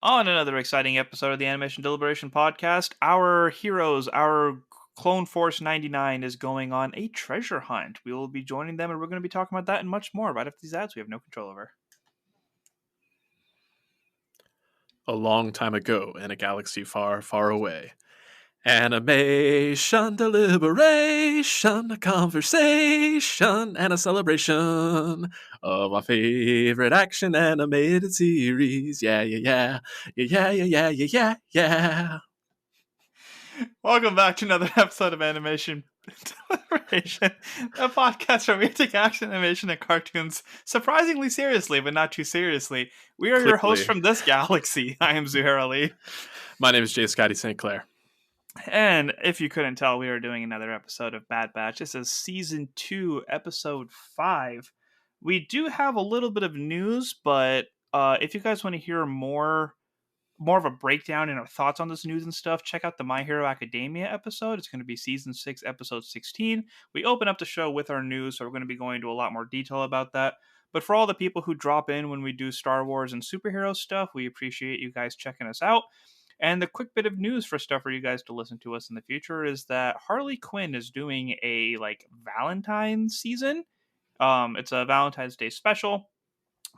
On another exciting episode of the Animation Deliberation podcast, our heroes, our Clone Force 99 is going on a treasure hunt. We will be joining them and we're going to be talking about that and much more right after these ads we have no control over. A long time ago in a galaxy far, far away. Animation, deliberation, a conversation, and a celebration of my favorite action animated series. Yeah, yeah, yeah, yeah, yeah, yeah, yeah, yeah, yeah. Welcome back to another episode of Animation Deliberation, a podcast where we take action, animation, and cartoons surprisingly seriously, but not too seriously. We are your hosts Clearly. from this galaxy. I am Zuahir Ali. My name is J Scotty St. Clair. And if you couldn't tell, we are doing another episode of Bad Batch. This is season 2, episode 5. We do have a little bit of news, but if you guys want to hear more of a breakdown and our thoughts on this news and stuff, check out the My Hero Academia episode. It's going to be season 6, episode 16. We open up the show with our news, so we're going to be going into a lot more detail about that. But for all the people who drop in when we do Star Wars and superhero stuff, we appreciate you guys checking us out. And the quick bit of news for stuff for you guys to listen to us in the future is that Harley Quinn is doing a Valentine's season. It's a Valentine's Day special.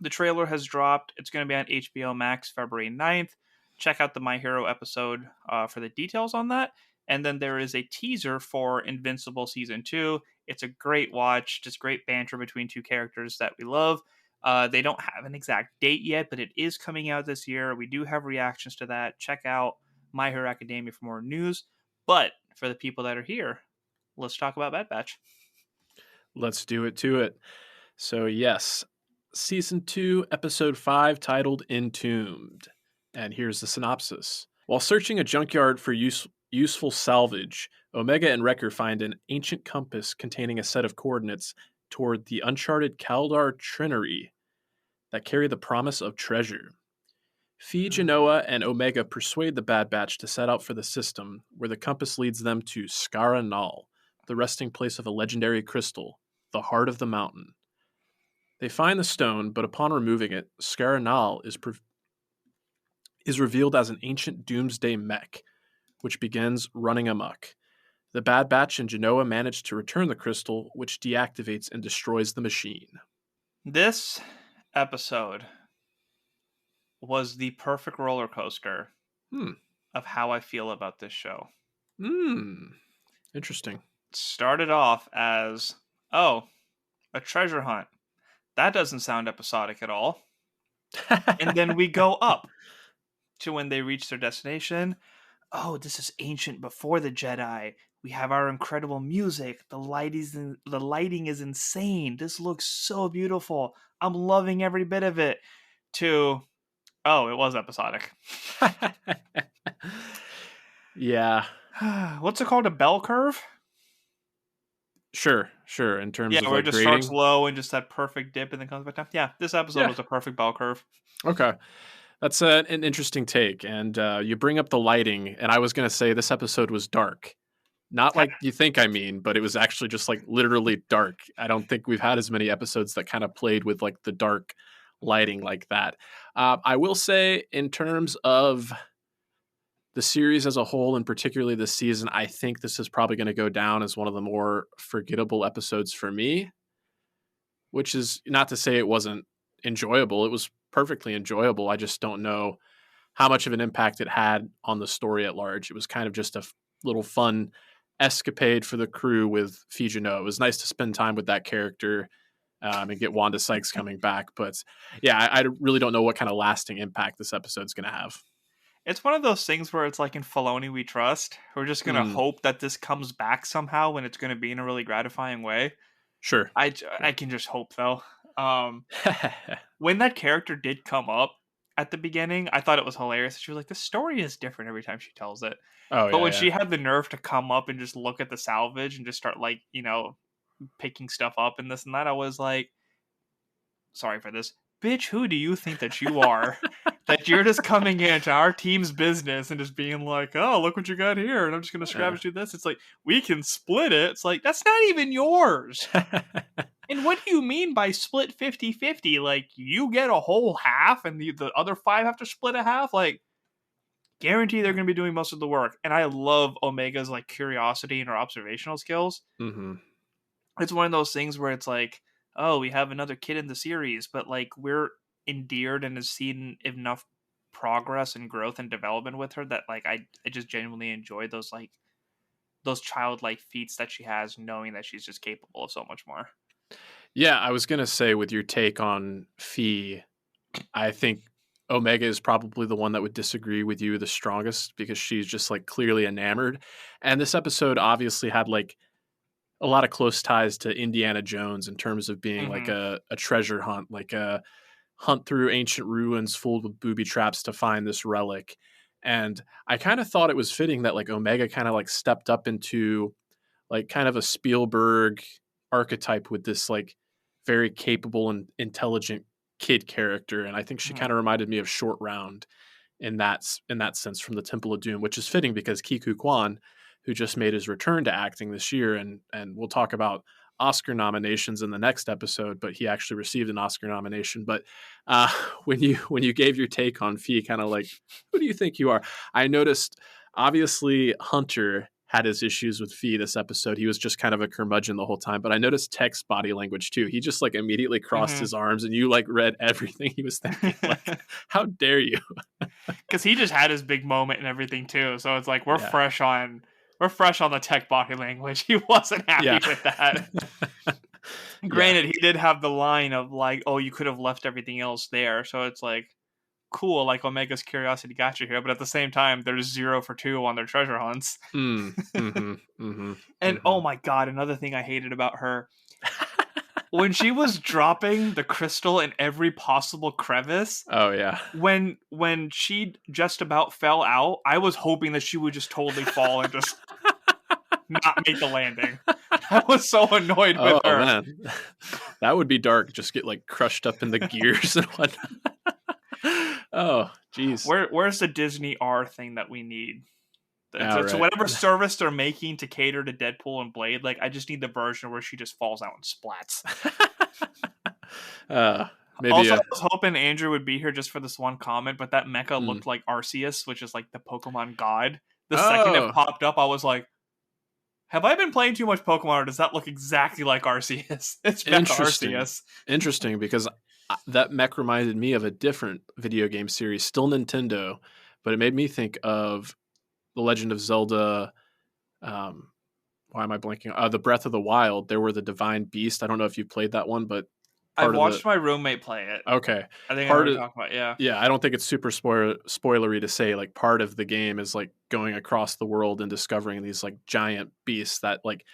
The trailer has dropped. It's going to be on HBO Max February 9th. Check out the My Hero episode for the details on that. And then there is a teaser for Invincible Season 2. It's a great watch, just great banter between two characters that we love. They don't have an exact date yet, but it is coming out this year. We do have reactions to that. Check out My Hero Academia for more news. But for the people that are here, let's talk about Bad Batch. Let's do it to it. So, yes, Season 2, Episode 5, titled Entombed. And here's the synopsis. While searching a junkyard for useful salvage, Omega and Wrecker find an ancient compass containing a set of coordinates toward the uncharted Kaldar Trinary that carry the promise of treasure. Fee, Genoa, and Omega persuade the Bad Batch to set out for the system, where the compass leads them to Skara Nal, the resting place of a legendary crystal, the heart of the mountain. They find the stone, but upon removing it, Skara Nal is revealed as an ancient doomsday mech, which begins running amok. The Bad Batch and Genoa manage to return the crystal, which deactivates and destroys the machine. This episode was the perfect roller coaster of how I feel about this show. Interesting. Started off as, a treasure hunt. That doesn't sound episodic at all. And then we go up to when they reach their destination. Oh, this is ancient before the Jedi. We have our incredible music. The lighting is insane. This looks so beautiful. I'm loving every bit of it. To, it was episodic. Yeah. What's it called? A bell curve? Sure. In terms of where it just grading. starts low and just that perfect dip and then comes back down. Yeah, this episode was a perfect bell curve. Okay. That's an interesting take. And you bring up the lighting, and I was going to say this episode was dark. Not like you think I mean, but it was actually just literally dark. I don't think we've had as many episodes that kind of played with the dark lighting like that. I will say, in terms of the series as a whole, and particularly this season, I think this is probably going to go down as one of the more forgettable episodes for me, which is not to say it wasn't enjoyable. It was perfectly enjoyable. I just don't know how much of an impact it had on the story at large. It was kind of just a little fun escapade for the crew with Fee Genoa. It was nice to spend time with that character and get Wanda Sykes coming back. But yeah, I really don't know what kind of lasting impact this episode's going to have. It's one of those things where it's like in Filoni we trust. We're just going to hope that this comes back somehow when it's going to be in a really gratifying way. Sure. I can just hope, though. When that character did come up at the beginning, I thought it was hilarious. She was like, the story is different every time she tells it. But when she had the nerve to come up and just look at the salvage and just start picking stuff up and this and that, I was like, sorry for this. Bitch, who do you think that you are? That you're just coming into our team's business and just being like, oh, look what you got here. And I'm just going to scavenge do this. It's like, we can split it. It's like, that's not even yours. And what do you mean by split 50-50? Like, you get a whole half and the other 5 have to split a half? Like, guarantee they're going to be doing most of the work. And I love Omega's, like, curiosity and her observational skills. Mm-hmm. It's one of those things where it's like, oh, we have another kid in the series, but, like, we're endeared and have seen enough progress and growth and development with her that, like, I just genuinely enjoy those, like, those childlike feats that she has, knowing that she's just capable of so much more. Yeah, I was going to say with your take on Fee, I think Omega is probably the one that would disagree with you the strongest because she's just like clearly enamored. And this episode obviously had like a lot of close ties to Indiana Jones in terms of being like a treasure hunt, like a hunt through ancient ruins full with booby traps to find this relic. And I kind of thought it was fitting that like Omega kind of like stepped up into like kind of a Spielberg archetype with this like very capable and intelligent kid character. And I think she kind of reminded me of Short Round in that sense from the Temple of Doom, which is fitting because Kiku Kwan, who just made his return to acting this year, and we'll talk about Oscar nominations in the next episode, but he actually received an Oscar nomination. But when you gave your take on Fee, kind of like, who do you think you are? I noticed obviously Hunter had his issues with Fee this episode. He was just kind of a curmudgeon the whole time. But I noticed Tech's body language too. He just like immediately crossed his arms, and you like read everything he was thinking. Like, how dare you? Because he just had his big moment and everything too. So it's like we're fresh on the Tech body language. He wasn't happy with that. Granted, he did have the line of like, "Oh, you could have left everything else there." So it's like, cool, like Omega's curiosity got you here, but at the same time, there's 0 for 2 on their treasure hunts. And oh my god, another thing I hated about her. When she was dropping the crystal in every possible crevice. Oh yeah. When she just about fell out, I was hoping that she would just totally fall and just not make the landing. I was so annoyed with her. Oh man, that would be dark. Just get like crushed up in the gears and whatnot. Oh geez. Where's the Disney R thing that we need? Right. Whatever service they're making to cater to Deadpool and Blade, like I just need the version where she just falls out and splats. Maybe also, I was hoping Andrew would be here just for this one comment, but that mecha looked like Arceus, which is like the Pokemon god. The second it popped up, I was like, have I been playing too much Pokemon, or does that look exactly like Arceus? It's Mecha Arceus. Interesting, because that mech reminded me of a different video game series, still Nintendo, but it made me think of The Legend of Zelda. Why am I blanking? The Breath of the Wild. There were the Divine Beast. I don't know if you played that one, but I watched my roommate play it. Okay. I think I know what you're talking about, Yeah, I don't think it's super spoilery to say like part of the game is like going across the world and discovering these like giant beasts that like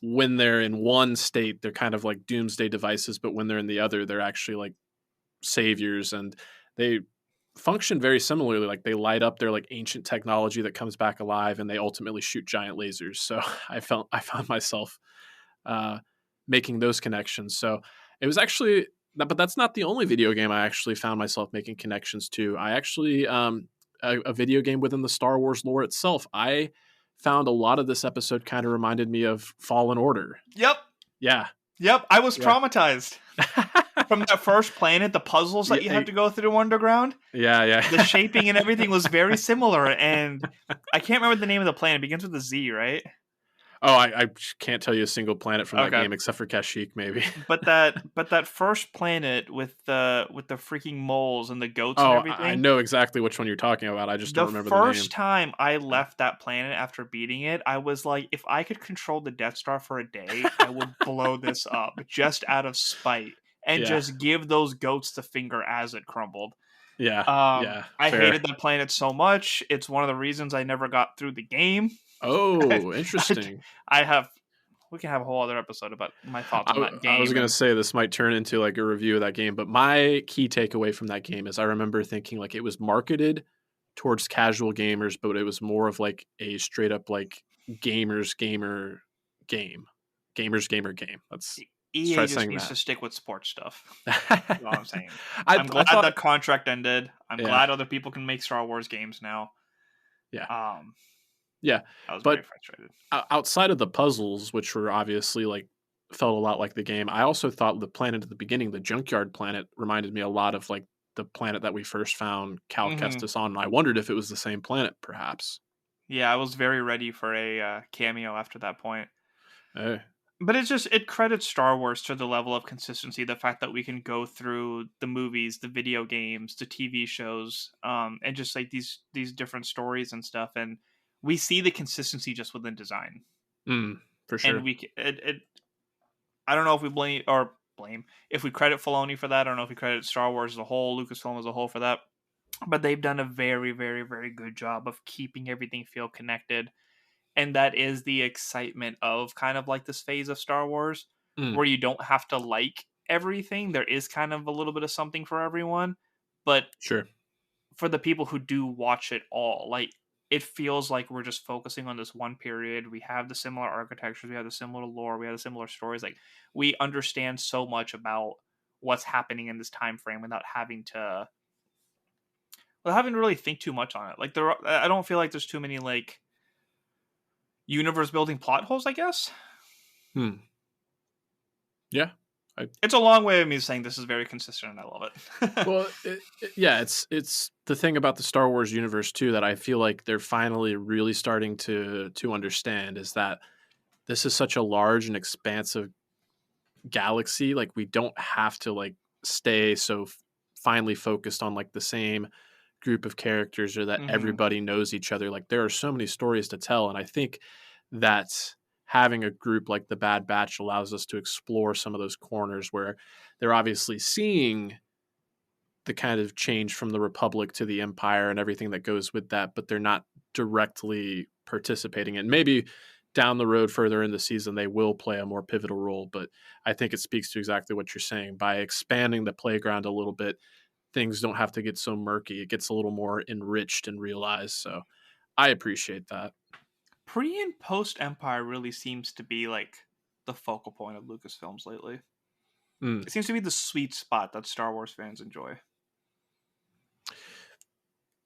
when they're in one state, they're kind of like doomsday devices, but when they're in the other, they're actually like saviors, and they function very similarly. Like they light up their like ancient technology that comes back alive, and they ultimately shoot giant lasers. So I found myself making those connections. So it was actually, but that's not the only video game I actually found myself making connections to. I actually, a video game within the Star Wars lore itself, I found a lot of this episode kind of reminded me of Fallen Order. Yep. Yeah. Yep. I was traumatized. From that first planet, the puzzles that you had to go through underground. Yeah. The shaping and everything was very similar, and I can't remember the name of the planet. It begins with a Z, right? Oh, I can't tell you a single planet from that game except for Kashyyyk, maybe. But that first planet with the freaking moles and the goats and everything. I know exactly which one you're talking about. I just don't remember the name. The first time I left that planet after beating it, I was like, if I could control the Death Star for a day, I would blow this up just out of spite and just give those goats the finger as it crumbled. Yeah. I hated that planet so much. It's one of the reasons I never got through the game. Oh, interesting. We can have a whole other episode about my thoughts on that game. I was going to say this might turn into like a review of that game, but my key takeaway from that game is I remember thinking like it was marketed towards casual gamers, but it was more of like a straight up like gamers gamer game. Let's EA try just saying needs that. to stick with sports stuff. That's all I'm saying. I'm glad that contract ended. I'm glad other people can make Star Wars games now. Yeah. Yeah, I was very frustrated. Outside of the puzzles, which were obviously like felt a lot like the game. I also thought the planet at the beginning, the junkyard planet, reminded me a lot of like the planet that we first found Cal Hmm. Kestis on. And I wondered if it was the same planet, perhaps. Yeah, I was very ready for a cameo after that point. Hey. But it's just it credits Star Wars to the level of consistency, the fact that we can go through the movies, the video games, the TV shows, and just like these different stories and stuff, and we see the consistency just within design. For And sure. I don't know if we blame if we credit Filoni for that. I don't know if we credit Star Wars as a whole, Lucasfilm as a whole for that, but they've done a very, very, very good job of keeping everything feel connected. And that is the excitement of kind of like this phase of Star Wars Mm, where you don't have to like everything. There is kind of a little bit of something for everyone, but sure. for the people who do watch it all, like it feels like we're just focusing on this one period. We have the similar architectures, we have the similar lore, we have the similar stories. Like we understand so much about what's happening in this time frame without having to really think too much on it. Like I don't feel like there's too many like universe building plot holes, I guess. Hmm. Yeah. It's a long way of me saying this is very consistent and I love it. Well, yeah, it's the thing about the Star Wars universe too that I feel like they're finally really starting to understand is that this is such a large and expansive galaxy. Like we don't have to like stay so finely focused on like the same group of characters or that Hmm. everybody knows each other. Like there are so many stories to tell, and I think that having a group like the Bad Batch allows us to explore some of those corners where they're obviously seeing the kind of change from the Republic to the Empire and everything that goes with that, but they're not directly participating in. Maybe down the road further in the season they will play a more pivotal role, but I think it speaks to exactly what you're saying. By expanding the playground a little bit, things don't have to get so murky. It gets a little more enriched and realized. So I appreciate that. Pre and post Empire really seems to be like the focal point of Lucasfilms lately. Mm. It seems to be the sweet spot that Star Wars fans enjoy.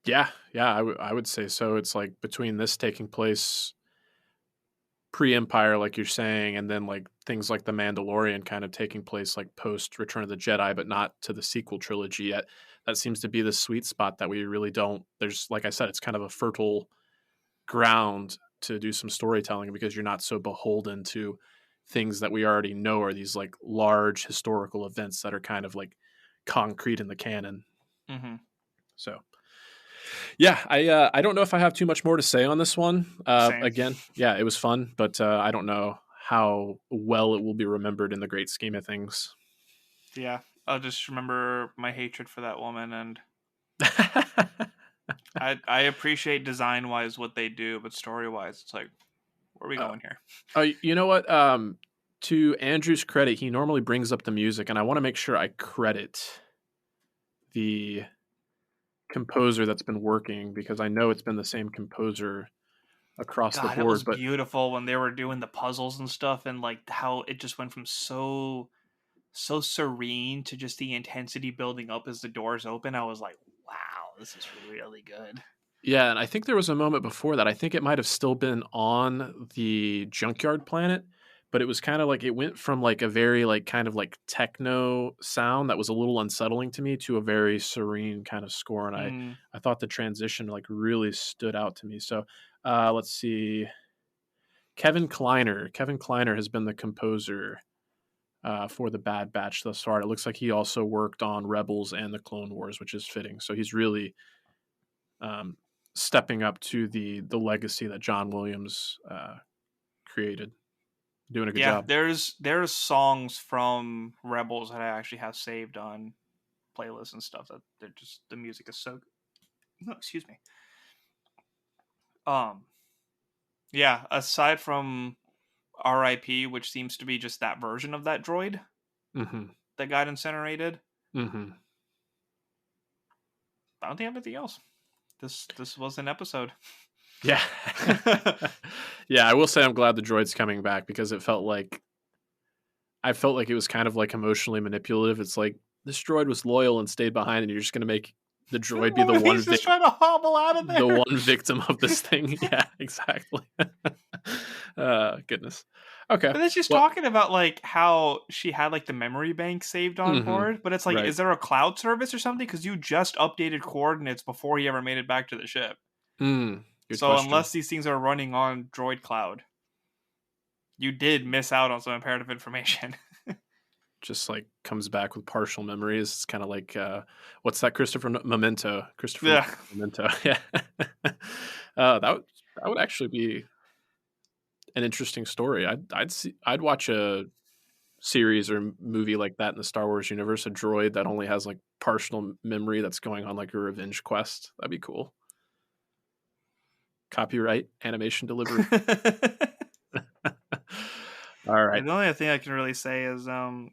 Yeah, yeah, I would say so. It's like between this taking place pre-Empire, like you're saying, and then like things like The Mandalorian kind of taking place like post Return of the Jedi, but not to the sequel trilogy yet. That seems to be the sweet spot that we really don't. There's, like I said, it's kind of a fertile ground to do some storytelling because you're not so beholden to things that we already know are these like large historical events that are kind of like concrete in the canon. Hmm. So yeah, I don't know if I have too much more to say on this one. Same. Again, yeah, it was fun, but I don't know how well it will be remembered in the great scheme of things. Yeah, I'll just remember my hatred for that woman, and I appreciate design wise what they do, but story wise, it's like, where are we uh, going here? you know what? To Andrew's credit, he normally brings up the music, and I want to make sure I credit the composer that's been working because I know it's been the same composer across the God, it board. was But beautiful when they were doing the puzzles and stuff, and like how it just went from so serene to just the intensity building up as the doors open. I was like, wow, this is really good. yeah, and I think there was a moment before that. I think it might have still been on the Junkyard Planet, but it was kind of like it went from like a very like kind of like techno sound that was a little unsettling to me to a very serene kind of score, and Mm. I thought the transition like really stood out to me. So let's see, Kevin Kleiner has been the composer for the Bad Batch thus far. It looks like he also worked on Rebels and the Clone Wars, which is fitting. So he's really um, stepping up to the legacy that John Williams created. Doing a good Yeah, job. there's songs from Rebels that I actually have saved on playlists and stuff that they're just the music is so no, excuse me. Um yeah, aside from RIP, which seems to be just that version of that droid Mm-hmm. that got incinerated, Mm-hmm. I don't think I have anything else. This was an episode. Yeah. Yeah, I will say I'm glad the droid's coming back because I felt like it was kind of like emotionally manipulative. It's like this droid was loyal and stayed behind, and you're just gonna make the droid be He's just trying to hobble out of the there. one victim of this thing. Yeah, exactly. Goodness. Okay. But it's just Well, talking about like how she had like the memory bank saved on mhm, board, but it's like, right. is there a cloud service or something? Because you just updated coordinates before he ever made it back to the ship. Good So question. unless these things are running on Droid Cloud, you did miss out on some imperative information. Just like comes back with partial memories. It's kind of like what's that? Memento. Christopher Yeah. Memento. Yeah. That would actually be an interesting story. I'd watch a series or movie like that in the Star Wars universe. A droid that only has like partial memory that's going on like a revenge quest. That'd be cool. Copyright animation delivery. All Yeah, right. the only thing I can really say is I'm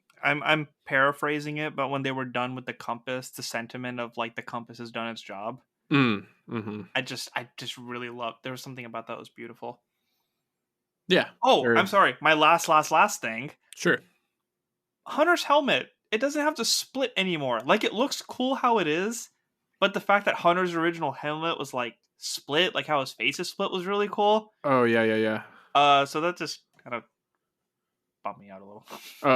paraphrasing it, but when they were done with the compass, the sentiment of like the compass has done its job. Mm-hmm. I just really love. There was something about that was beautiful. Yeah. Oh, I'm Very sorry. My last thing. sure. Hunter's helmet. It doesn't have to split anymore. Like it looks cool how it is, but the fact that Hunter's original helmet was like split, like how his face is split, was really cool. Oh yeah, yeah, yeah. So that just kind of bummed me out a little.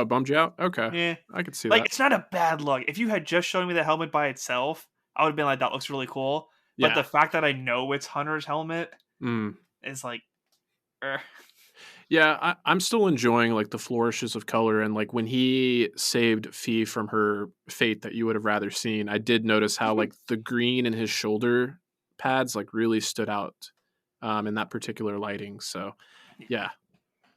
Bummed you out? Okay. Yeah, I could see like that. it's not a bad look. If you had just shown me the helmet by itself, I would have been like, that looks really cool. But Yeah. the fact that I know it's Hunter's helmet Mm. is like, er. Yeah, I'm still enjoying like the flourishes of color and like when he saved Fee from her fate that you would have rather seen. I did notice how like the green in his shoulder pads like really stood out in that particular lighting. So yeah,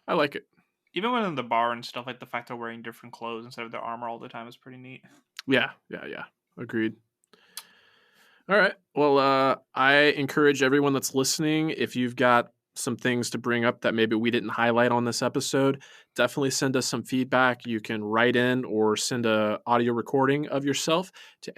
I like it. Even when in the bar and stuff, like the fact they're wearing different clothes instead of their armor all the time is pretty neat. Yeah, yeah, yeah. Agreed. All right. Well, I encourage everyone that's listening, if you've got some things to bring up that maybe we didn't highlight on this episode, definitely send us some feedback. You can write in or send a audio recording of yourself to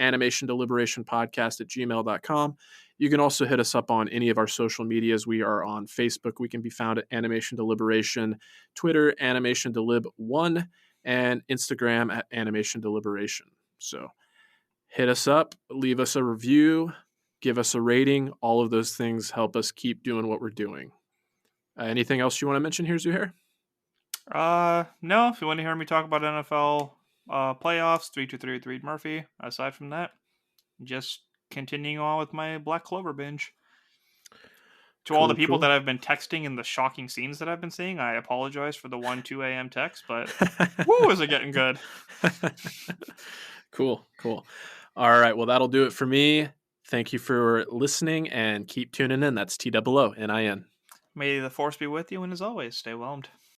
animationdeliberationpodcast@gmail.com. You can also hit us up on any of our social medias. We are on Facebook. We can be found at Animation Deliberation, Twitter, Animation Delib1, and Instagram at Animation Deliberation. So hit us up, leave us a review, give us a rating. All of those things help us keep doing what we're doing. Anything else you want to mention here, Zuhair? No. If you want to hear me talk about NFL playoffs, 3-2-3 with Reed Murphy. Aside from that, just continuing on with my Black Clover binge. To all the Cool, people cool. that I've been texting and the shocking scenes that I've been seeing, I apologize for the 1-2 a.m. text, but woo, is it getting good? Cool, cool. All right, well, that'll do it for me. Thank you for listening and keep tuning in. That's TOONIN. May the force be with you, and as always, stay whelmed.